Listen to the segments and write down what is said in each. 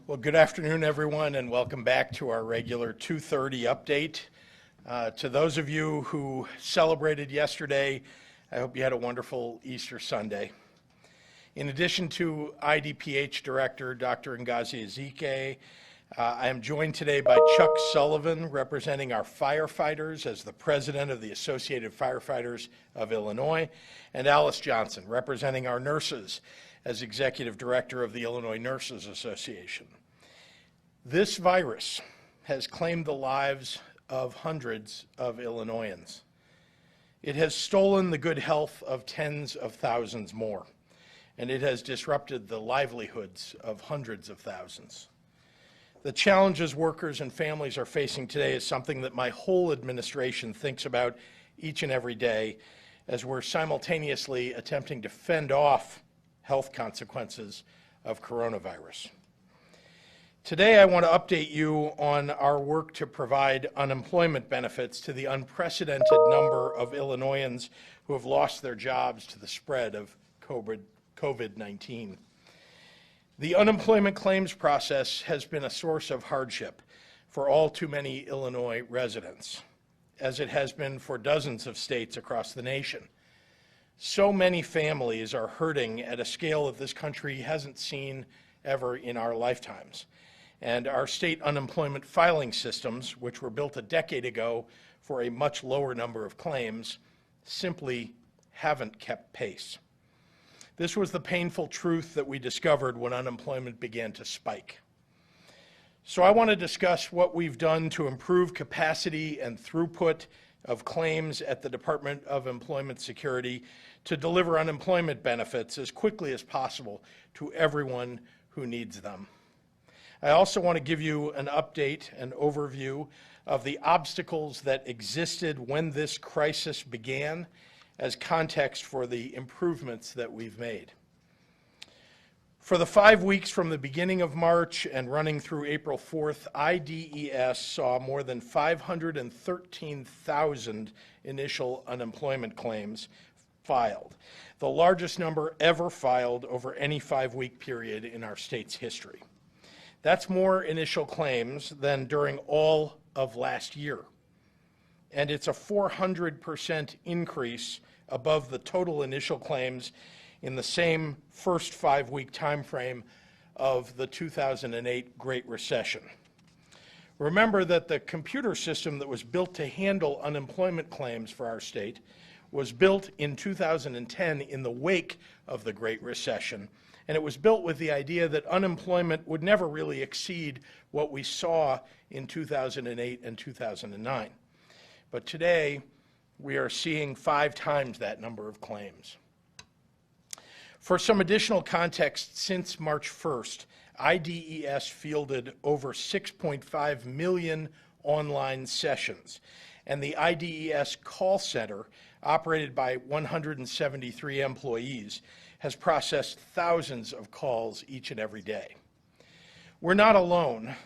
Well, good afternoon, everyone, and welcome back to our regular 2:30 update. To those of you who celebrated yesterday, I hope you had a wonderful Easter Sunday. In addition to IDPH Director Dr. Ngozi Ezike, I am joined today by Chuck Sullivan, representing our firefighters as the President of the Associated Firefighters of Illinois, and Alice Johnson, representing our nurses as Executive Director of the Illinois Nurses Association. This virus has claimed the lives of hundreds of Illinoisans. It has stolen the good health of tens of thousands more, and it has disrupted the livelihoods of hundreds of thousands. The challenges workers and families are facing today is something that my whole administration thinks about each and every day as we're simultaneously attempting to fend off health consequences of coronavirus. Today, I want to update you on our work to provide unemployment benefits to the unprecedented number of Illinoisans who have lost their jobs to the spread of COVID-19. The unemployment claims process has been a source of hardship for all too many Illinois residents, as it has been for dozens of states across the nation. So many families are hurting at a scale that this country hasn't seen ever in our lifetimes. And our state unemployment filing systems, which were built a decade ago for a much lower number of claims, simply haven't kept pace. This was the painful truth that we discovered when unemployment began to spike. So I want to discuss what we've done to improve capacity and throughput of claims at the Department of Employment Security to deliver unemployment benefits as quickly as possible to everyone who needs them. I also want to give you an update, an overview of the obstacles that existed when this crisis began as context for the improvements that we've made. For the 5 weeks from the beginning of March and running through April 4th, IDES saw more than 513,000 initial unemployment claims filed, the largest number ever filed over any 5-week period in our state's history. That's more initial claims than during all of last year. And it's a 400% increase above the total initial claims in the same first 5-week time frame of the 2008 Great Recession. Remember that the computer system that was built to handle unemployment claims for our state was built in 2010 in the wake of the Great Recession. And it was built with the idea that unemployment would never really exceed what we saw in 2008 and 2009. But today, we are seeing 5 times that number of claims. For some additional context, since March 1st, IDES fielded over 6.5 million online sessions, and the IDES call center, operated by 173 employees, has processed thousands of calls each and every day. We're not alone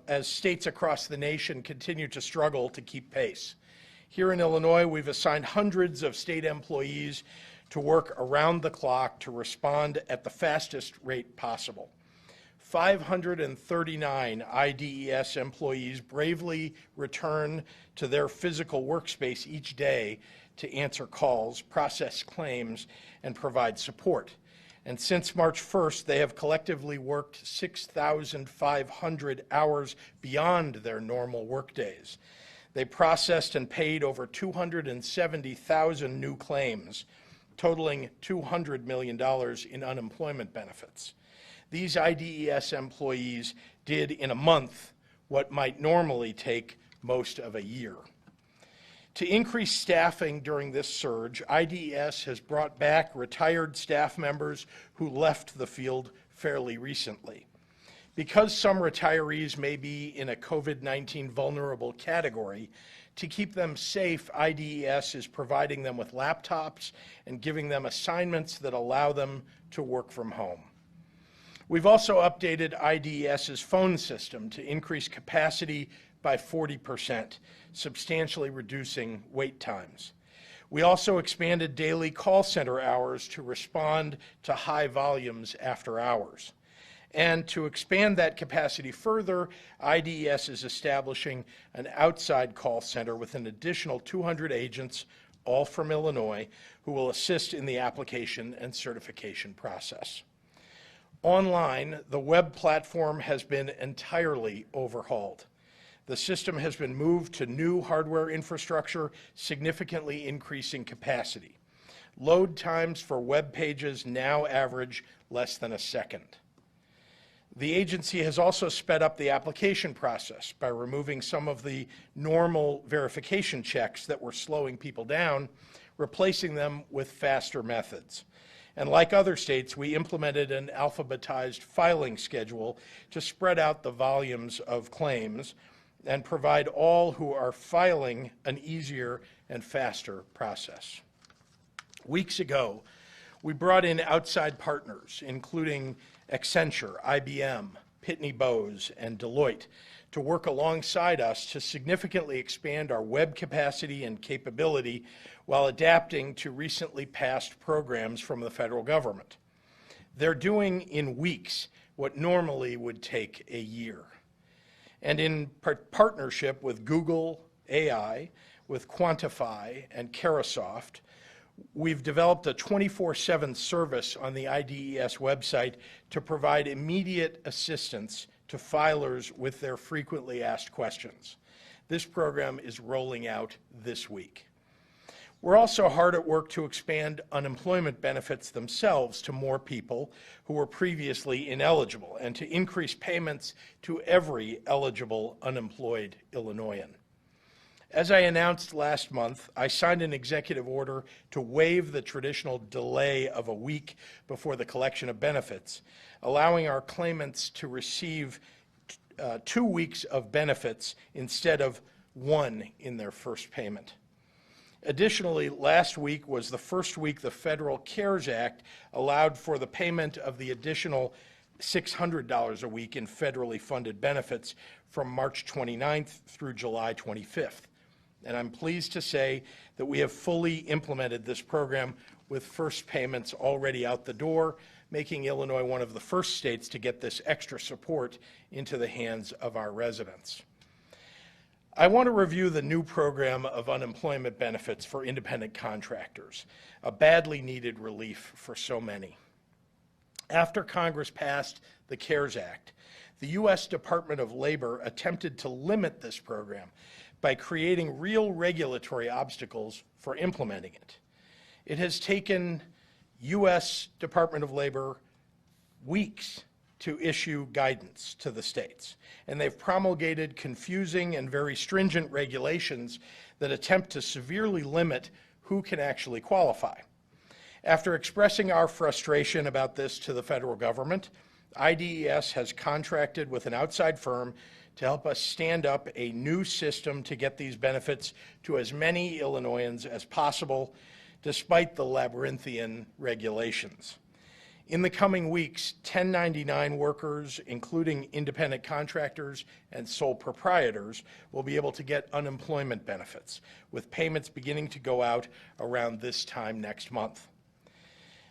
as states across the nation continue to struggle to keep pace. Here in Illinois, we've assigned hundreds of state employees to work around the clock to respond at the fastest rate possible. 539 IDES employees bravely return to their physical workspace each day to answer calls, process claims, and provide support. And since March 1st, they have collectively worked 6,500 hours beyond their normal workdays. They processed and paid over 270,000 new claims, totaling $200 million in unemployment benefits. These IDES employees did in a month what might normally take most of a year. To increase staffing during this surge, IDES has brought back retired staff members who left the field fairly recently. Because some retirees may be in a COVID-19 vulnerable category, to keep them safe, IDES is providing them with laptops and giving them assignments that allow them to work from home. We've also updated IDES's phone system to increase capacity by 40%, substantially reducing wait times. We also expanded daily call center hours to respond to high volumes after hours. And to expand that capacity further, IDES is establishing an outside call center with an additional 200 agents, all from Illinois, who will assist in the application and certification process. Online, the web platform has been entirely overhauled. The system has been moved to new hardware infrastructure, significantly increasing capacity. Load times for web pages now average less than a second. The agency has also sped up the application process by removing some of the normal verification checks that were slowing people down, replacing them with faster methods. And like other states, we implemented an alphabetized filing schedule to spread out the volumes of claims and provide all who are filing an easier and faster process. Weeks ago, we brought in outside partners, including Accenture, IBM, Pitney Bowes, and Deloitte, to work alongside us to significantly expand our web capacity and capability while adapting to recently passed programs from the federal government. They're doing in weeks what normally would take a year. And in partnership with Google AI, with Quantify and Carahsoft, we've developed a 24/7 service on the IDES website to provide immediate assistance to filers with their frequently asked questions. This program is rolling out this week. We're also hard at work to expand unemployment benefits themselves to more people who were previously ineligible and to increase payments to every eligible unemployed Illinoisan. As I announced last month, I signed an executive order to waive the traditional delay of a week before the collection of benefits, allowing our claimants to receive 2 weeks of benefits instead of 1 in their first payment. Additionally, last week was the first week the Federal CARES Act allowed for the payment of the additional $600 a week in federally funded benefits from March 29th through July 25th. And I'm pleased to say that we have fully implemented this program with first payments already out the door, making Illinois one of the first states to get this extra support into the hands of our residents. I want to review the new program of unemployment benefits for independent contractors, a badly needed relief for so many. After Congress passed the CARES Act, the U.S. Department of Labor attempted to limit this program by creating real regulatory obstacles for implementing it. It has taken U.S. Department of Labor weeks to issue guidance to the states, and they've promulgated confusing and very stringent regulations that attempt to severely limit who can actually qualify. After expressing our frustration about this to the federal government, IDES has contracted with an outside firm to help us stand up a new system to get these benefits to as many Illinoisans as possible, despite the labyrinthian regulations. In the coming weeks, 1099 workers, including independent contractors and sole proprietors, will be able to get unemployment benefits, with payments beginning to go out around this time next month.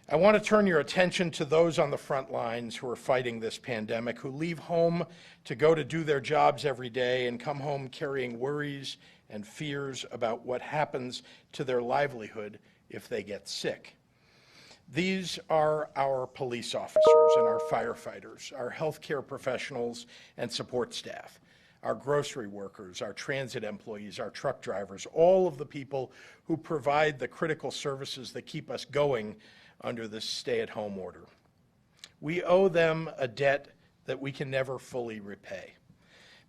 I want to turn your attention to those on the front lines who are fighting this pandemic, who leave home to go to do their jobs every day and come home carrying worries and fears about what happens to their livelihood if they get sick. These are our police officers and our firefighters, our healthcare professionals and support staff, our grocery workers, our transit employees, our truck drivers, all of the people who provide the critical services that keep us going under this stay-at-home order. We owe them a debt that we can never fully repay.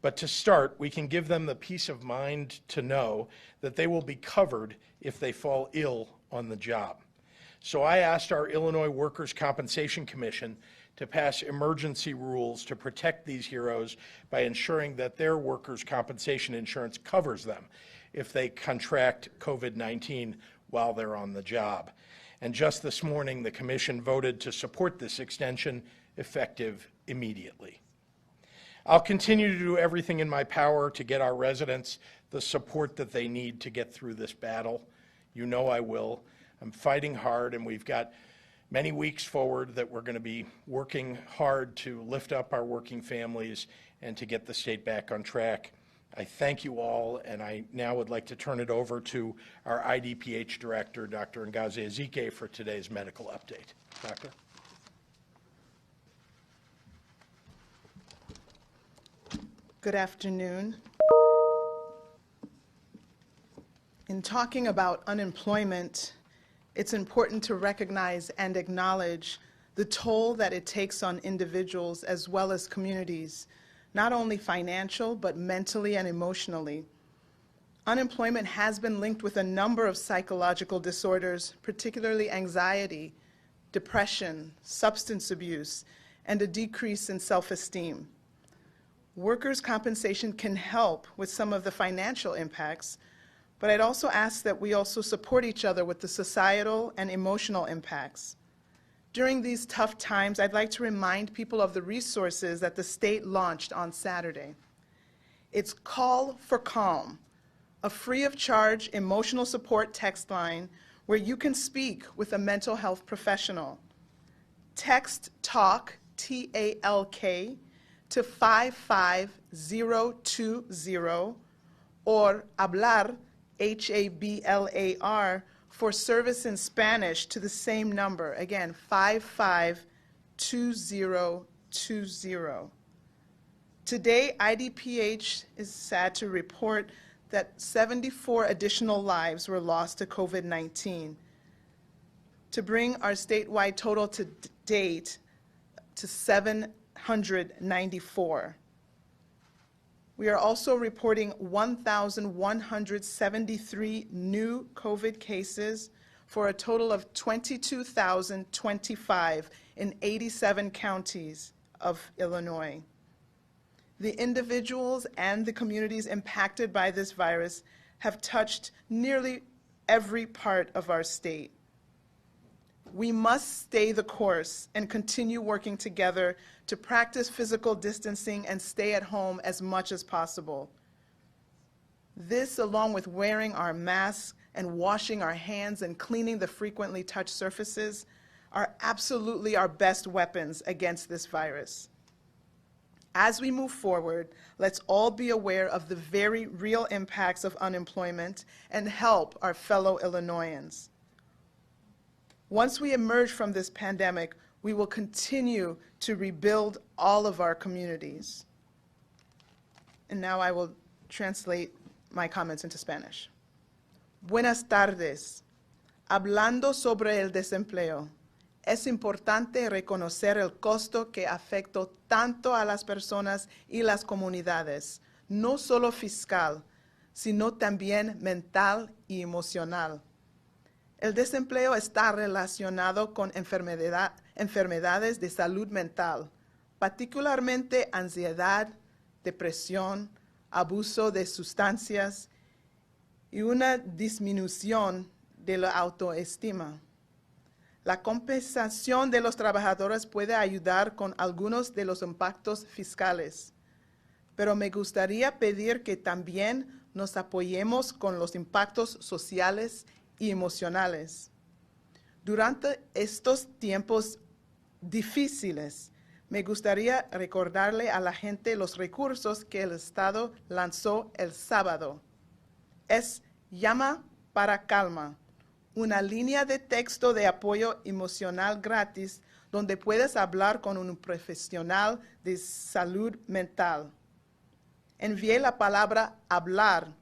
But to start, we can give them the peace of mind to know that they will be covered if they fall ill on the job. So I asked our Illinois Workers' Compensation Commission to pass emergency rules to protect these heroes by ensuring that their workers' compensation insurance covers them if they contract COVID-19 while they're on the job. And just this morning, the Commission voted to support this extension effective immediately. I'll continue to do everything in my power to get our residents the support that they need to get through this battle. You know I will. I'm fighting hard, and we've got many weeks forward that we're going to be working hard to lift up our working families and to get the state back on track. I thank you all, and I now would like to turn it over to our IDPH Director, Dr. Ngozi Ezike, for today's medical update. Doctor? Good afternoon. In talking about unemployment, it's important to recognize and acknowledge the toll that it takes on individuals as well as communities, not only financial, but mentally and emotionally. Unemployment has been linked with a number of psychological disorders, particularly anxiety, depression, substance abuse, and a decrease in self-esteem. Workers' compensation can help with some of the financial impacts, but I'd also ask that we also support each other with the societal and emotional impacts. During these tough times, I'd like to remind people of the resources that the state launched on Saturday. It's Call for Calm, a free-of-charge emotional support text line where you can speak with a mental health professional. Text TALK, T-A-L-K, to 55020 or hablar, H-A-B-L-A-R, for service in Spanish to the same number. Again, 552020. Today, IDPH is sad to report that 74 additional lives were lost to COVID-19, to bring our statewide total to date to 794. We are also reporting 1,173 new COVID cases for a total of 22,025 in 87 counties of Illinois. The individuals and the communities impacted by this virus have touched nearly every part of our state. We must stay the course and continue working together to practice physical distancing and stay at home as much as possible. This, along with wearing our masks and washing our hands and cleaning the frequently touched surfaces, are absolutely our best weapons against this virus. As we move forward, let's all be aware of the very real impacts of unemployment and help our fellow Illinoisans. Once we emerge from this pandemic, we will continue to rebuild all of our communities. And now I will translate my comments into Spanish. Buenas tardes. Hablando sobre el desempleo, es importante reconocer el costo que afectó tanto a las personas y las comunidades, no solo fiscal, sino también mental y emocional. El desempleo está relacionado con enfermedades de salud mental, particularmente ansiedad, depresión, abuso de sustancias y una disminución de la autoestima. La compensación de los trabajadores puede ayudar con algunos de los impactos fiscales, pero me gustaría pedir que también nos apoyemos con los impactos sociales y emocionales. Durante estos tiempos difíciles, me gustaría recordarle a la gente los recursos que el Estado lanzó el sábado. Es Llama para Calma, una línea de texto de apoyo emocional gratis donde puedes hablar con un profesional de salud mental. Envíe la palabra hablar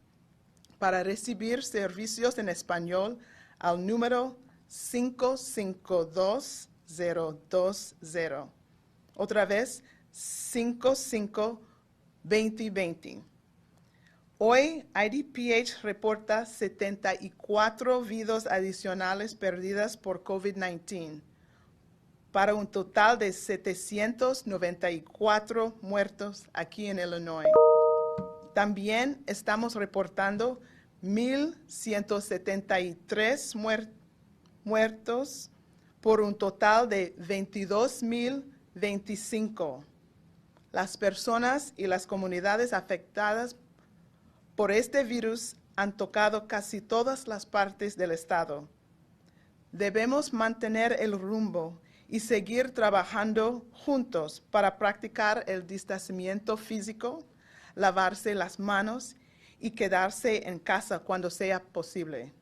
para recibir servicios en español al número 552020. Otra vez, 552020. Hoy, IDPH reporta 74 vidas adicionales perdidas por COVID-19, para un total de 794 muertos aquí en Illinois. También estamos reportando 1,173 muertos por un total de 22,025. Las personas y las comunidades afectadas por este virus han tocado casi todas las partes del estado. Debemos mantener el rumbo y seguir trabajando juntos para practicar el distanciamiento físico, lavarse las manos y quedarse en casa cuando sea posible.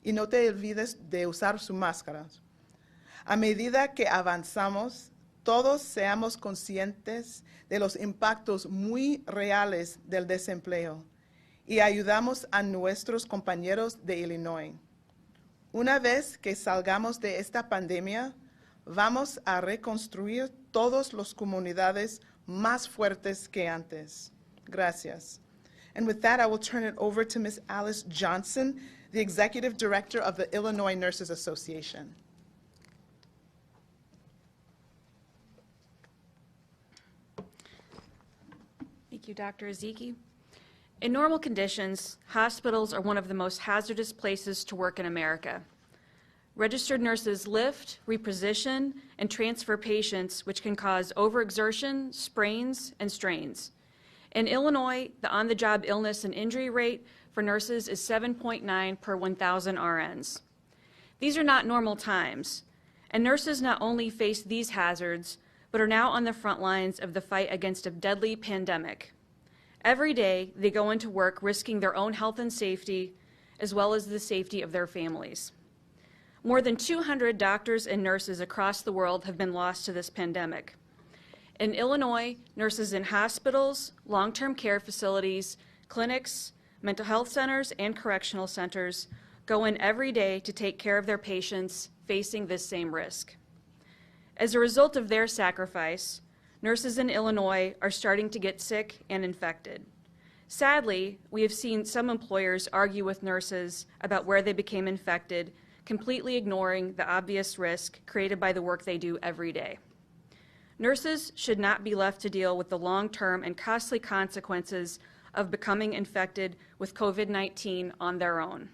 Y no te olvides de usar su máscara. A medida que avanzamos, todos seamos conscientes de los impactos muy reales del desempleo y ayudamos a nuestros compañeros de Illinois. Una vez que salgamos de esta pandemia, vamos a reconstruir todas las comunidades más fuertes que antes. Gracias. And with that, I will turn it over to Ms. Alice Johnson, the Executive Director of the Illinois Nurses Association. Thank you, Dr. Ezeki. In normal conditions, hospitals are one of the most hazardous places to work in America. Registered nurses lift, reposition, and transfer patients, which can cause overexertion, sprains, and strains. In Illinois, the on-the-job illness and injury rate for nurses is 7.9 per 1,000 RNs. These are not normal times, and nurses not only face these hazards, but are now on the front lines of the fight against a deadly pandemic. Every day, they go into work risking their own health and safety, as well as the safety of their families. More than 200 doctors and nurses across the world have been lost to this pandemic. In Illinois, nurses in hospitals, long-term care facilities, clinics, mental health centers, and correctional centers go in every day to take care of their patients facing this same risk. As a result of their sacrifice, nurses in Illinois are starting to get sick and infected. Sadly, we have seen some employers argue with nurses about where they became infected, completely ignoring the obvious risk created by the work they do every day. Nurses should not be left to deal with the long-term and costly consequences of becoming infected with COVID-19 on their own.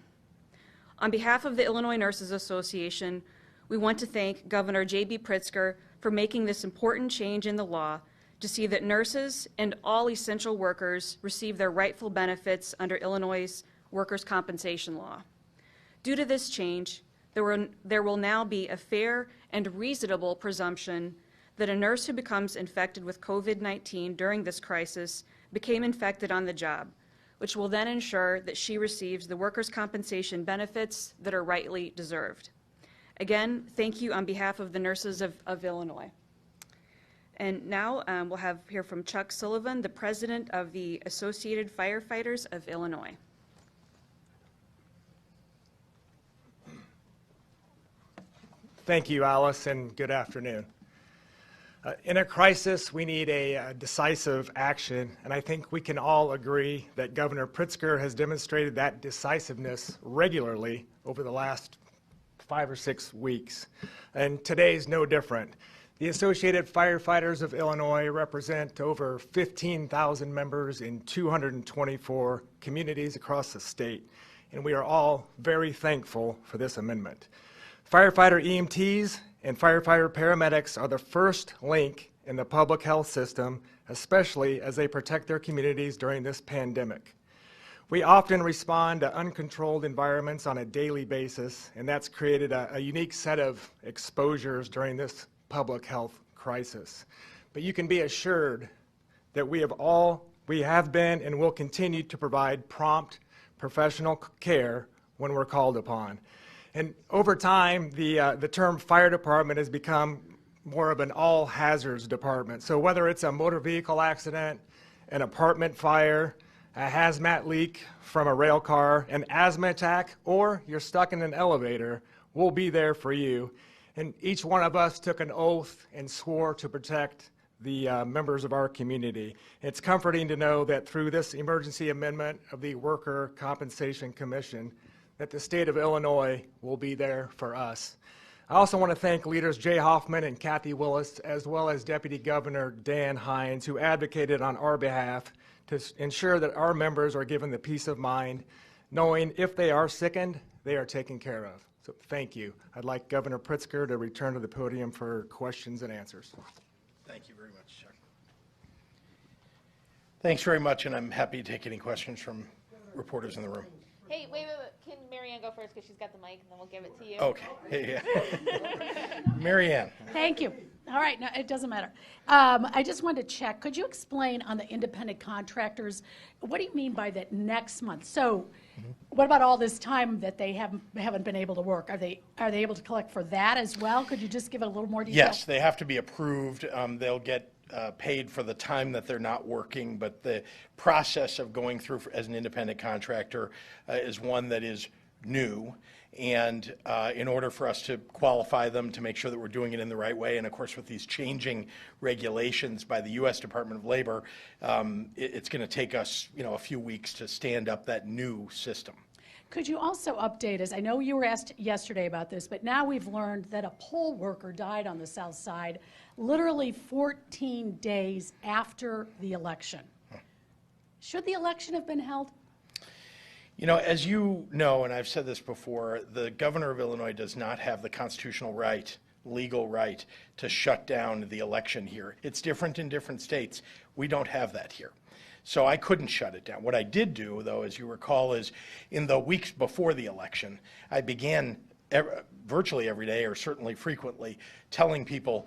On behalf of the Illinois Nurses Association, we want to thank Governor J.B. Pritzker for making this important change in the law to see that nurses and all essential workers receive their rightful benefits under Illinois' workers' compensation law. Due to this change, there will now be a fair and reasonable presumption that a nurse who becomes infected with COVID-19 during this crisis became infected on the job, which will then ensure that she receives the workers' compensation benefits that are rightly deserved. Again, thank you on behalf of the nurses of Illinois. And now we'll hear from Chuck Sullivan, the president of the Associated Firefighters of Illinois. Thank you, Alice, and good afternoon. In a crisis, we need a decisive action, and I think we can all agree that Governor Pritzker has demonstrated that decisiveness regularly over the last 5 or 6 weeks, and today's no different. The Associated Firefighters of Illinois represent over 15,000 members in 224 communities across the state, and we are all very thankful for this amendment. Firefighter EMTs and firefighter paramedics are the first link in the public health system, especially as they protect their communities during this pandemic. We often respond to uncontrolled environments on a daily basis, and that's created a unique set of exposures during this public health crisis. But you can be assured that we have been and will continue to provide prompt professional care when we're called upon. And over time, the term fire department has become more of an all hazards department. So whether it's a motor vehicle accident, an apartment fire, a hazmat leak from a rail car, an asthma attack, or you're stuck in an elevator, we'll be there for you. And each one of us took an oath and swore to protect the members of our community. It's comforting to know that through this emergency amendment of the Worker Compensation Commission, that the state of Illinois will be there for us. I also want to thank leaders Jay Hoffman and Kathy Willis, as well as Deputy Governor Dan Hines, who advocated on our behalf to ensure that our members are given the peace of mind, knowing if they are sickened, they are taken care of. So thank you. I'd like Governor Pritzker to return to the podium for questions and answers. Thank you very much, Chuck. Thanks very much, and I'm happy to take any questions from reporters in the room. Hey, wait. Can Marianne go first? first because she's got the mic, and then we'll give it to you. Okay. Yeah. Mary Ann. Thank you. All right, no, it doesn't matter. I just wanted to check, could you explain on the independent contractors, what do you mean by that next month? So what about all this time that they haven't been able to work? Are they able to collect for that as well? Could you just give it a little more detail? Yes, they have to be approved. They'll get paid for the time that they're not working, but the process of going through as an independent contractor is one that is new. And in order for us to qualify them, to make sure that we're doing it in the right way, and of course with these changing regulations by the U.S. Department of Labor, it's going to take us, a few weeks to stand up that new system. Could you also update us? I know you were asked yesterday about this, but now we've learned that a poll worker died on the South Side literally 14 days after the election. Should the election have been held? As you know, and I've said this before, the governor of Illinois does not have the constitutional right, legal right, to shut down the election here. It's different in different states. We don't have that here. So I couldn't shut it down. What I did do, though, as you recall, is in the weeks before the election, I began virtually every day, or certainly frequently, telling people,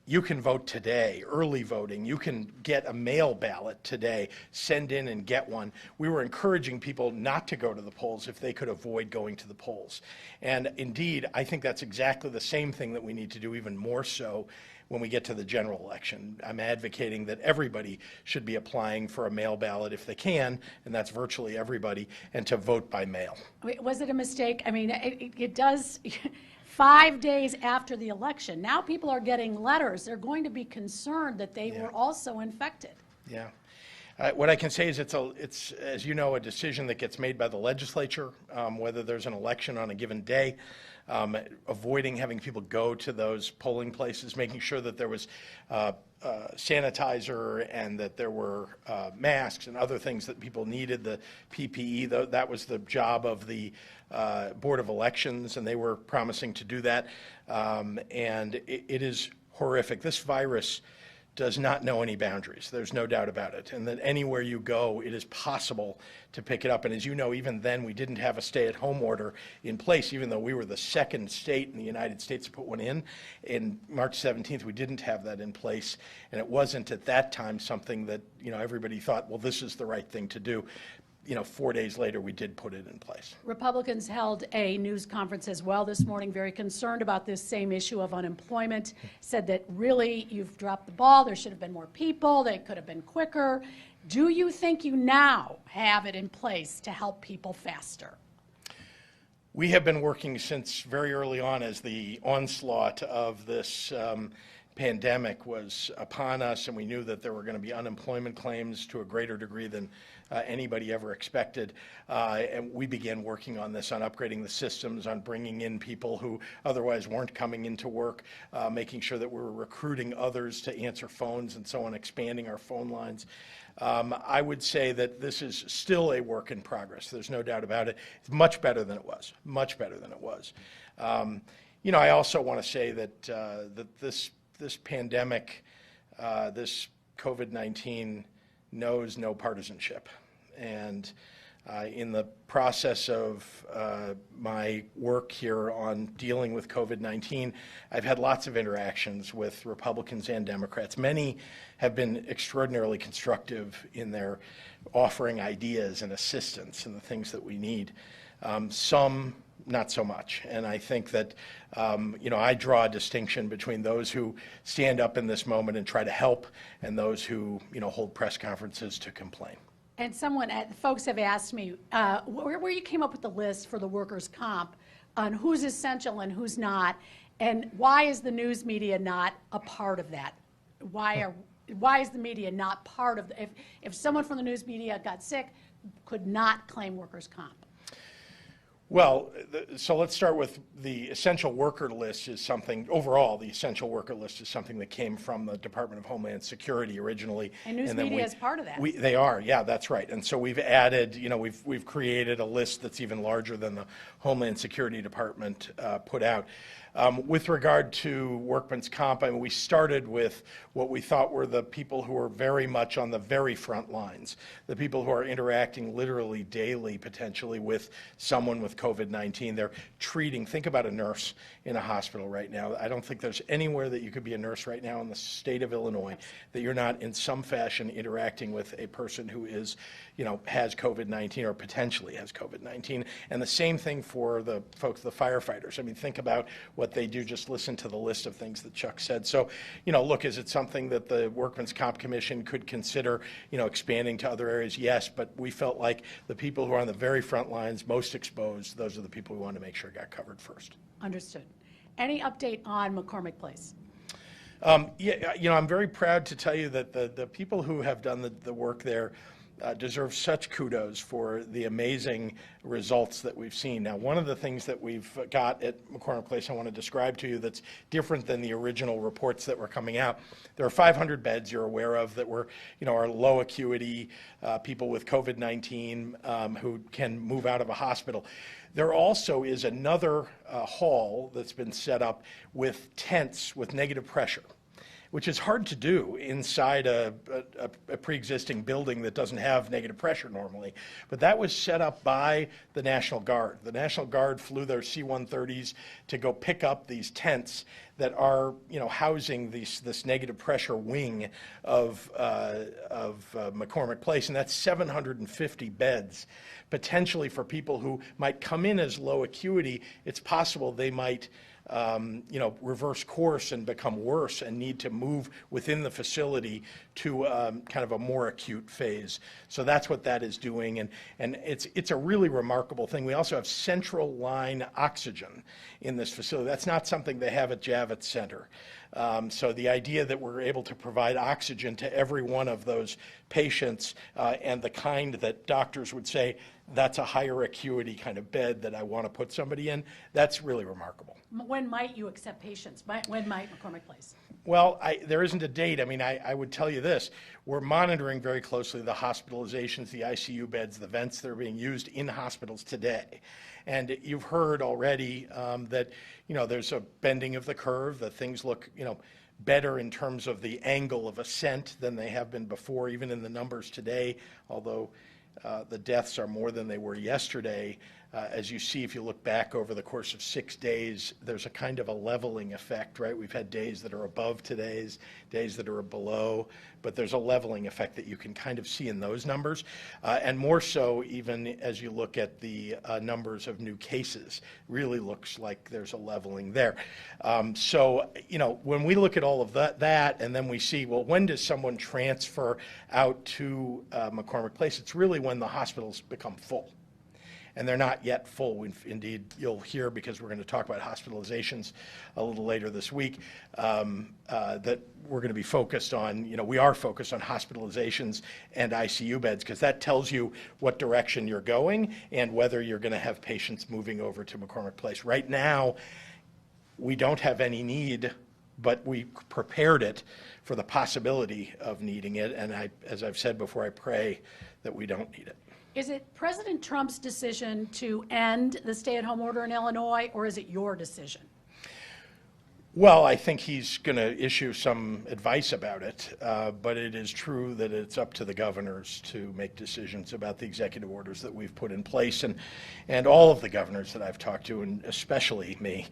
you can vote today, early voting. You can get a mail ballot today, send in and get one. We were encouraging people not to go to the polls if they could avoid going to the polls. And indeed, I think that's exactly the same thing that we need to do, even more so when we get to the general election. I'm advocating that everybody should be applying for a mail ballot if they can, and that's virtually everybody, and to vote by mail. Was it a mistake? I mean, it does... 5 days after the election. Now people are getting letters. They're going to be concerned that they were also infected. Yeah. What I can say is it's, as you know, a decision that gets made by the legislature, whether there's an election on a given day, avoiding having people go to those polling places, making sure that there was sanitizer and that there were masks and other things that people needed, the PPE. That was the job of the Board of Elections, and they were promising to do that. And it is horrific. This virus does not know any boundaries. There's no doubt about it. And that anywhere you go, it is possible to pick it up. And as you know, even then, we didn't have a stay-at-home order in place, even though we were the second state in the United States to put one in. In March 17th, we didn't have that in place. And it wasn't at that time something that, everybody thought, well, this is the right thing to do. 4 days later, we did put it in place. Republicans held a news conference as well this morning, very concerned about this same issue of unemployment, said that really you've dropped the ball, there should have been more people, they could have been quicker. Do you think you now have it in place to help people faster? We have been working since very early on as the onslaught of this pandemic was upon us, and we knew that there were going to be unemployment claims to a greater degree than anybody ever expected. And we began working on this, on upgrading the systems, on bringing in people who otherwise weren't coming into work, making sure that we were recruiting others to answer phones and so on, expanding our phone lines. I would say that this is still a work in progress. There's no doubt about it. It's much better than it was, much better than it was. I also want to say that, this pandemic, this COVID-19 knows no partisanship. And in the process of my work here on dealing with COVID-19, I've had lots of interactions with Republicans and Democrats. Many have been extraordinarily constructive in their offering ideas and assistance and the things that we need. Some not so much. And I think that, I draw a distinction between those who stand up in this moment and try to help and those who, hold press conferences to complain. And folks have asked me where you came up with the list for the workers' comp on who's essential and who's not, and why is the news media not a part of that? Why is the media not part of if someone from the news media got sick, could not claim workers' comp? Well, so let's start with the essential worker list is something, overall, the essential worker list is something that came from the Department of Homeland Security originally. And news media is part of that. They are, yeah, that's right. And so we've added, we've created a list that's even larger than the Homeland Security Department put out. With regard to workman's comp, we started with what we thought were the people who are very much on the very front lines, the people who are interacting literally daily, potentially, with someone with with COVID-19. They're treating, think about a nurse in a hospital right now. I don't think there's anywhere that you could be a nurse right now in the state of Illinois that you're not in some fashion interacting with a person who is, has COVID-19 or potentially has COVID-19. And the same thing for the folks, the firefighters. I mean, think about what they do. Just listen to the list of things that Chuck said. So, look, is it something that the Workman's Comp Commission could consider, expanding to other areas? Yes, but we felt like the people who are on the very front lines, most exposed, those are the people we want to make sure got covered first. Understood. Any update on McCormick Place? Yeah, I'm very proud to tell you that the people who have done the work there deserve such kudos for the amazing results that we've seen. Now, one of the things that we've got at McCormick Place I want to describe to you that's different than the original reports that were coming out. There are 500 beds you're aware of that were, are low acuity people with COVID-19 who can move out of a hospital. There also is another hall that's been set up with tents with negative pressure, which is hard to do inside a pre-existing building that doesn't have negative pressure normally. But that was set up by the National Guard. The National Guard flew their C-130s to go pick up these tents that are, housing this negative pressure wing of McCormick Place, and that's 750 beds, potentially for people who might come in as low acuity. It's possible they might reverse course and become worse and need to move within the facility to kind of a more acute phase. So that's what that is doing, and it's a really remarkable thing. We also have central line oxygen in this facility. That's not something they have at Javits Center. So the idea that we're able to provide oxygen to every one of those patients and the kind that doctors would say, that's a higher acuity kind of bed that I want to put somebody in, that's really remarkable. When might you accept patients? When might McCormick Place? Well, there isn't a date. I mean, I would tell you this. We're monitoring very closely the hospitalizations, the ICU beds, the vents that are being used in hospitals today. And you've heard already that, there's a bending of the curve, that things look, better in terms of the angle of ascent than they have been before, even in the numbers today, although the deaths are more than they were yesterday. As you see, if you look back over the course of 6 days, there's a kind of a leveling effect, right? We've had days that are above today's, days that are below, but there's a leveling effect that you can kind of see in those numbers. And more so even as you look at the numbers of new cases, really looks like there's a leveling there. So, when we look at all of that and then we see, well, when does someone transfer out to McCormick Place? It's really when the hospitals become full. And they're not yet full. Indeed, you'll hear, because we're going to talk about hospitalizations a little later this week, that we're going to be focused on, we are focused on hospitalizations and ICU beds, because that tells you what direction you're going and whether you're going to have patients moving over to McCormick Place. Right now, we don't have any need, but we prepared it for the possibility of needing it. And as I've said before, I pray that we don't need it. Is it President Trump's decision to end the stay-at-home order in Illinois, or is it your decision? Well, I think he's going to issue some advice about it, but it is true that it's up to the governors to make decisions about the executive orders that we've put in place, and all of the governors that I've talked to, and especially me.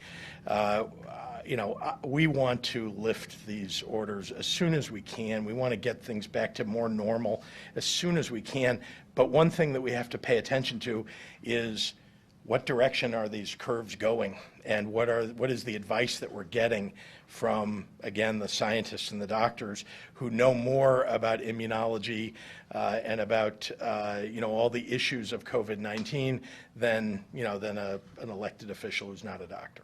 We want to lift these orders as soon as we can. We want to get things back to more normal as soon as we can. But one thing that we have to pay attention to is, what direction are these curves going, and what is the advice that we're getting from, again, the scientists and the doctors who know more about immunology and about all the issues of COVID-19 than an elected official who's not a doctor.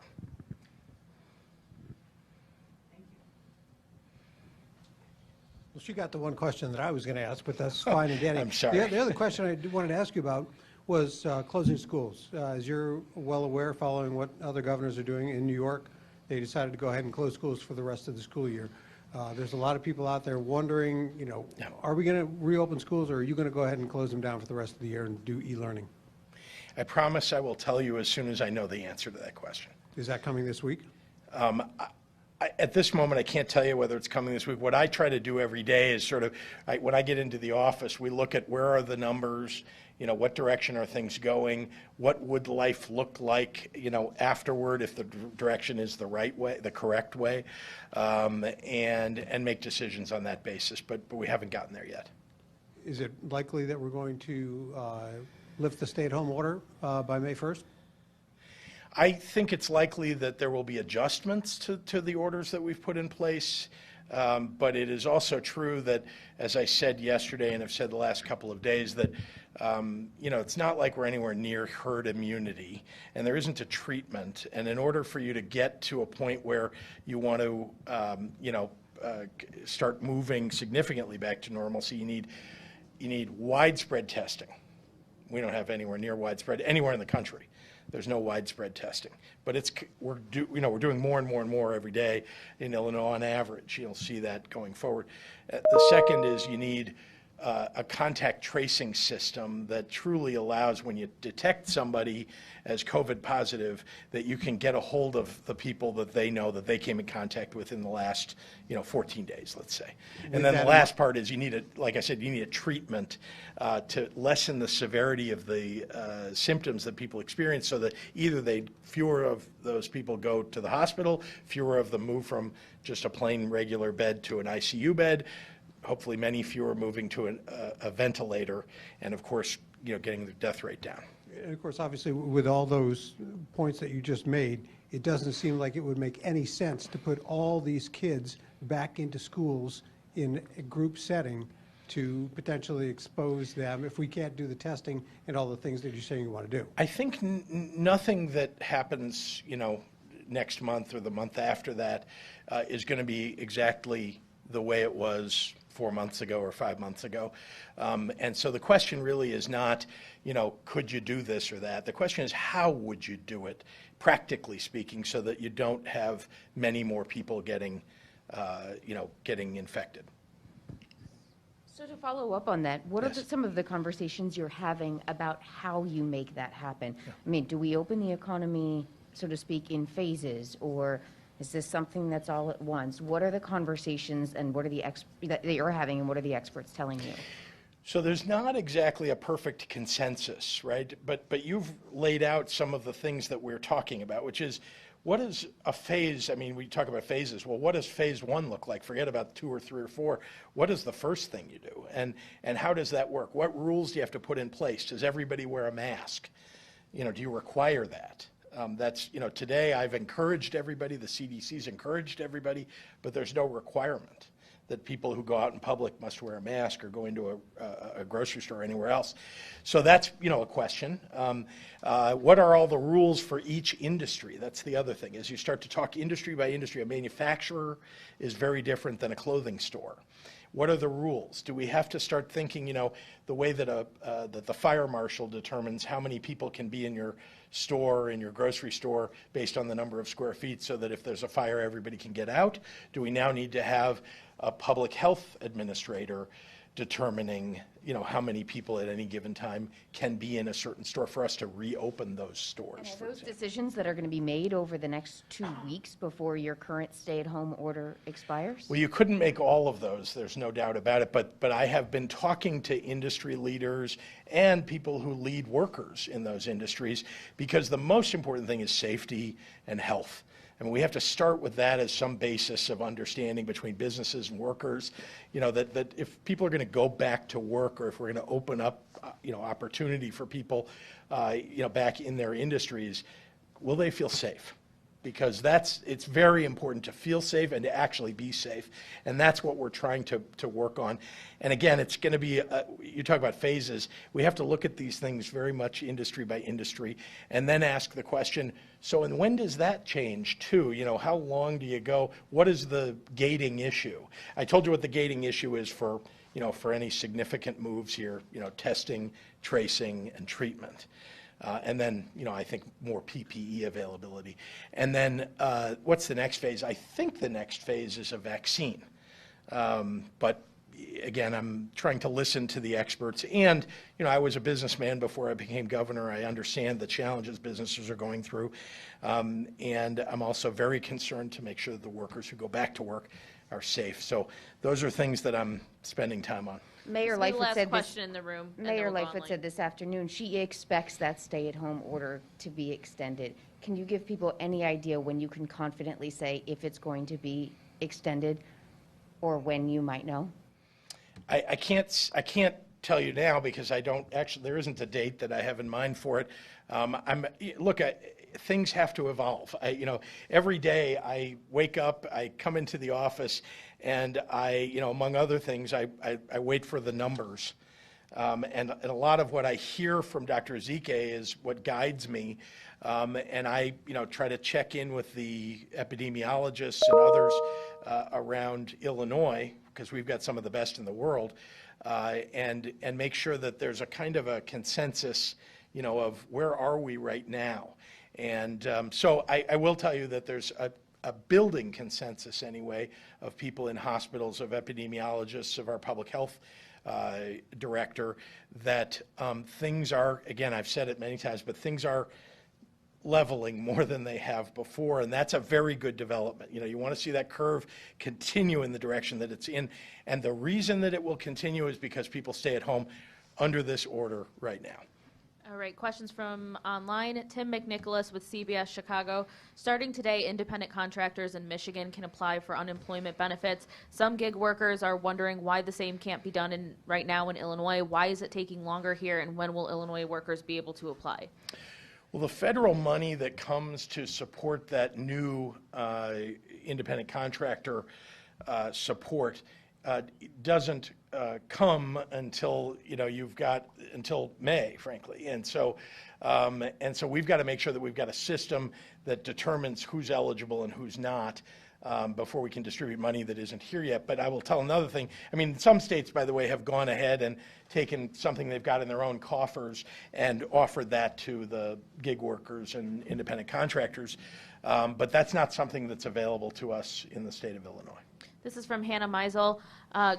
Well, she got the one question that I was going to ask, but that's fine and dandy. I'm sorry. The other question I wanted to ask you about was closing schools. As you're well aware, following what other governors are doing in New York, they decided to go ahead and close schools for the rest of the school year. There's a lot of people out there wondering, are we going to reopen schools, or are you going to go ahead and close them down for the rest of the year and do e-learning? I promise I will tell you as soon as I know the answer to that question. Is that coming this week? At this moment, I can't tell you whether it's coming this week. What I try to do every day is sort of, when I get into the office, we look at where are the numbers, what direction are things going, what would life look like, afterward if the direction is the right way, the correct way, and make decisions on that basis. But we haven't gotten there yet. Is it likely that we're going to lift the stay-at-home order by May 1st? I think it's likely that there will be adjustments to the orders that we've put in place, but it is also true that, as I said yesterday and have said the last couple of days, that it's not like we're anywhere near herd immunity, and there isn't a treatment. And in order for you to get to a point where you want to, start moving significantly back to normalcy, you need widespread testing. We don't have anywhere near widespread anywhere in the country. There's no widespread testing, but we're doing more and more and more every day in Illinois on average. You'll see that going forward. The second is you need a contact tracing system that truly allows, when you detect somebody as COVID positive, that you can get a hold of the people that they know that they came in contact with in the last 14 days, let's say. And then the last part is like I said, you need a treatment to lessen the severity of the symptoms that people experience, so that either fewer of those people go to the hospital, fewer of them move from just a plain regular bed to an ICU bed, hopefully many fewer moving to a ventilator, and of course, getting the death rate down. And of course, obviously, with all those points that you just made, it doesn't seem like it would make any sense to put all these kids back into schools in a group setting to potentially expose them if we can't do the testing and all the things that you're saying you want to do. I think nothing that happens, next month or the month after that is going to be exactly the way it was 4 months ago or 5 months ago. And so the question really is not, could you do this or that? The question is, how would you do it, practically speaking, so that you don't have many more people getting infected? So to follow up on that, what are some of the conversations you're having about how you make that happen? Yeah. I mean, do we open the economy, so to speak, in phases, or is this something that's all at once? What are the conversations, and what are that you're having, and what are the experts telling you? So there's not exactly a perfect consensus, right? But you've laid out some of the things that we're talking about, which is, what is a phase? I mean, we talk about phases. Well, what does phase one look like? Forget about 2 or 3 or 4. What is the first thing you do? And how does that work? What rules do you have to put in place? Does everybody wear a mask? Do you require that? Today I've encouraged everybody, the CDC's encouraged everybody, but there's no requirement that people who go out in public must wear a mask or go into a grocery store or anywhere else. So that's, a question. What are all the rules for each industry? That's the other thing. As you start to talk industry by industry, a manufacturer is very different than a clothing store. What are the rules? Do we have to start thinking, the way that that the fire marshal determines how many people can be in your store, in your grocery store, based on the number of square feet, so that if there's a fire, everybody can get out? Do we now need to have a public health administrator determining, how many people at any given time can be in a certain store for us to reopen those stores? And are those decisions that are going to be made over the next 2 weeks before your current stay-at-home order expires? Well, you couldn't make all of those, there's no doubt about it, but I have been talking to industry leaders and people who lead workers in those industries, because the most important thing is safety and health. I mean, we have to start with that as some basis of understanding between businesses and workers, that if people are going to go back to work, or if we're going to open up, opportunity for people, back in their industries, will they feel safe? Because it's very important to feel safe and to actually be safe. And that's what we're trying to work on. And again, it's going to be, you talk about phases, we have to look at these things very much industry by industry, and then ask the question, and when does that change too? How long do you go? What is the gating issue? I told you what the gating issue is for any significant moves here, testing, tracing, and treatment. And then, I think more PPE availability. And then what's the next phase? I think the next phase is a vaccine. But, again, I'm trying to listen to the experts. And, I was a businessman before I became governor. I understand the challenges businesses are going through. And I'm also very concerned to make sure that the workers who go back to work are safe. So those are things that I'm spending time on. Mayor The Lightfoot last said this. question in the room. and then Mayor we'll go Lightfoot online. said this afternoon she expects that stay-at-home order to be extended. Can you give people any idea when you can confidently say if it's going to be extended or when you might know? I can't tell you now because I don't actually, there isn't a date that I have in mind for it. Things have to evolve. Every day I wake up, I come into the office, and among other things, I wait for the numbers. And a lot of what I hear from Dr. Ezike is what guides me. And I, try to check in with the epidemiologists and others around Illinois, because we've got some of the best in the world, and make sure that there's a kind of a consensus, of where are we right now. And so I will tell you that there's a building consensus anyway of people in hospitals, of epidemiologists, of our public health director, that things are, again, I've said it many times, but things are leveling more than they have before, and that's a very good development. You want to see that curve continue in the direction that it's in, and the reason that it will continue is because people stay at home under this order right now. All right, questions from online. Tim McNicholas with CBS Chicago. Starting today, independent contractors in Michigan can apply for unemployment benefits. Some gig workers are wondering why the same can't be done right now in Illinois. Why is it taking longer here, and when will Illinois workers be able to apply? Well, the federal money that comes to support that new independent contractor support doesn't come until you've got until May, frankly, and so we've got to make sure that we've got a system that determines who's eligible and who's not before we can distribute money that isn't here yet. But I will tell another thing. I mean, some states, by the way, have gone ahead and taken something they've got in their own coffers and offered that to the gig workers and independent contractors. But that's not something that's available to us in the state of Illinois. This is from Hannah Meisel.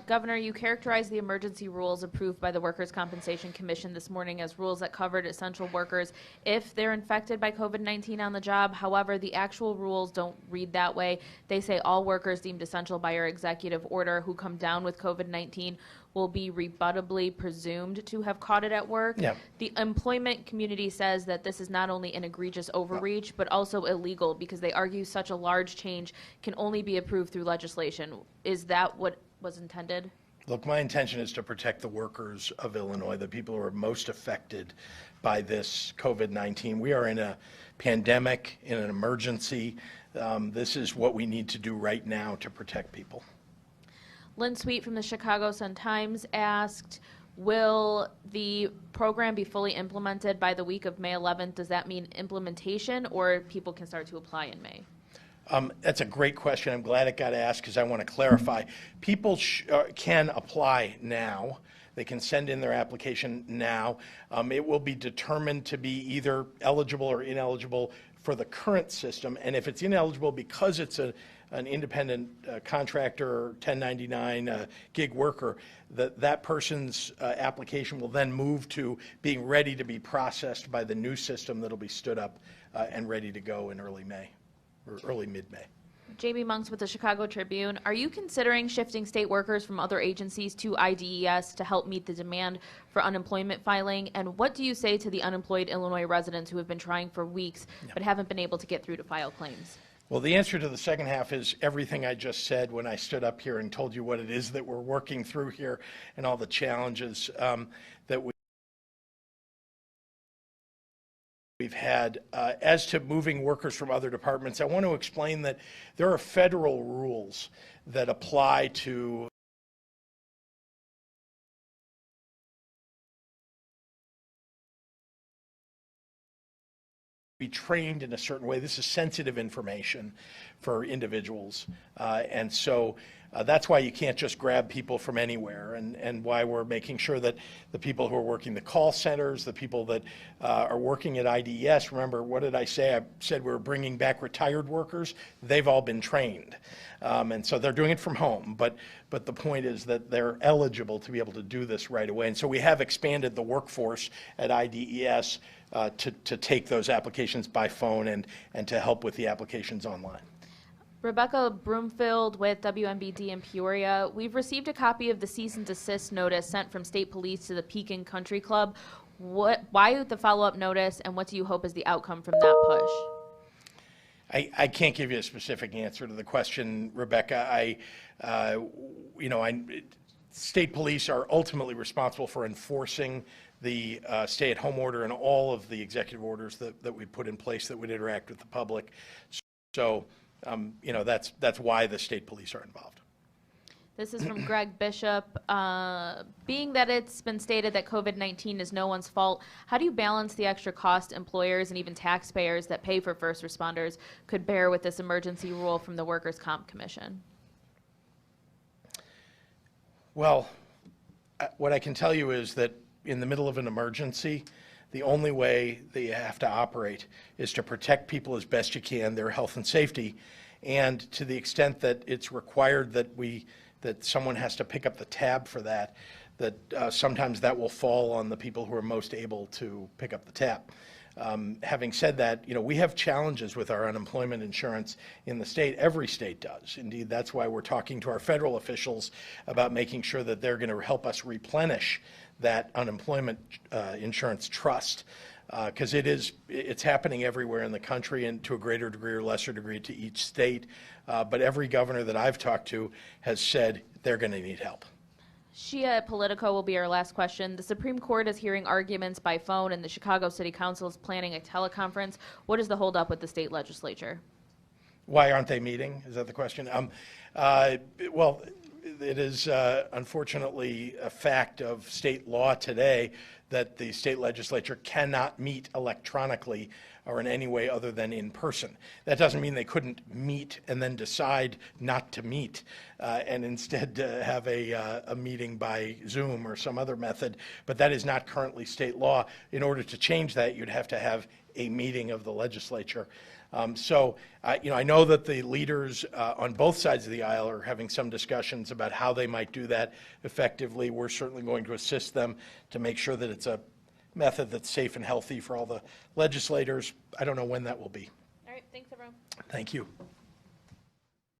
Governor, you characterized the emergency rules approved by the Workers' Compensation Commission this morning as rules that covered essential workers if they're infected by COVID-19 on the job. However, the actual rules don't read that way. They say all workers deemed essential by your executive order who come down with COVID-19 will be rebuttably presumed to have caught it at work. Yeah. The employment community says that this is not only an egregious overreach, but also illegal because they argue such a large change can only be approved through legislation. Is that what was intended? Look, my intention is to protect the workers of Illinois, the people who are most affected by this COVID-19. We are in a pandemic, in an emergency. This is what we need to do right now to protect people. Lynn Sweet from the Chicago Sun-Times asked, will the program be fully implemented by the week of May 11th? Does that mean implementation, or people can start to apply in May? That's a great question. I'm glad it got asked because I want to clarify. People can apply now. They can send in their application now. It will be determined to be either eligible or ineligible for the current system. And if it's ineligible because it's an independent contractor or 1099 gig worker, that person's application will then move to being ready to be processed by the new system that'll be stood up and ready to go in early May or early mid-May. Jamie Monks with the Chicago Tribune. Are you considering shifting state workers from other agencies to IDES to help meet the demand for unemployment filing? And what do you say to the unemployed Illinois residents who have been trying for weeks but haven't been able to get through to file claims? Well, the answer to the second half is everything I just said when I stood up here and told you what it is that we're working through here and all the challenges that we've had. As to moving workers from other departments, I want to explain that there are federal rules that apply to be trained in a certain way. This is sensitive information for individuals. And so that's why you can't just grab people from anywhere, and why we're making sure that the people who are working the call centers, the people that are working at IDES, remember, what did I say? I said we're bringing back retired workers. They've all been trained. And so they're doing it from home, but the point is that they're eligible to be able to do this right away. And so we have expanded the workforce at IDES to take those applications by phone and to help with the applications online. Rebecca Broomfield with WMBD in Peoria. We've received a copy of the cease and desist notice sent from state police to the Pekin Country Club. Why the follow-up notice, and what do you hope is the outcome from that push? I can't give you a specific answer to the question, Rebecca. State police are ultimately responsible for enforcing the stay-at-home order and all of the executive orders that we put in place that would interact with the public. So, that's why the state police are involved. This is from Greg Bishop. Being that it's been stated that COVID-19 is no one's fault, how do you balance the extra cost employers and even taxpayers that pay for first responders could bear with this emergency rule from the Workers' Comp Commission? Well, what I can tell you is that in the middle of an emergency, the only way that you have to operate is to protect people as best you can, their health and safety, and to the extent that it's required that someone has to pick up the tab for that sometimes that will fall on the people who are most able to pick up the tab. Having said that, we have challenges with our unemployment insurance in the state. Every state does. Indeed, that's why we're talking to our federal officials about making sure that they're going to help us replenish that unemployment insurance trust, because it's happening everywhere in the country, and to a greater degree or lesser degree to each state. But every governor that I've talked to has said they're going to need help. Shia at Politico will be our last question. The Supreme Court is hearing arguments by phone, and the Chicago City Council is planning a teleconference. What is the holdup with the state legislature? Why aren't they meeting? Is that the question? Well, it is unfortunately a fact of state law today that the state legislature cannot meet electronically or in any way other than in person. That doesn't mean they couldn't meet and then decide not to meet and instead have a meeting by Zoom or some other method, but that is not currently state law. In order to change that, you'd have to have a meeting of the legislature. I know that the leaders on both sides of the aisle are having some discussions about how they might do that effectively. We're certainly going to assist them to make sure that it's a method that's safe and healthy for all the legislators. I don't know when that will be. All right, thanks everyone. Thank you.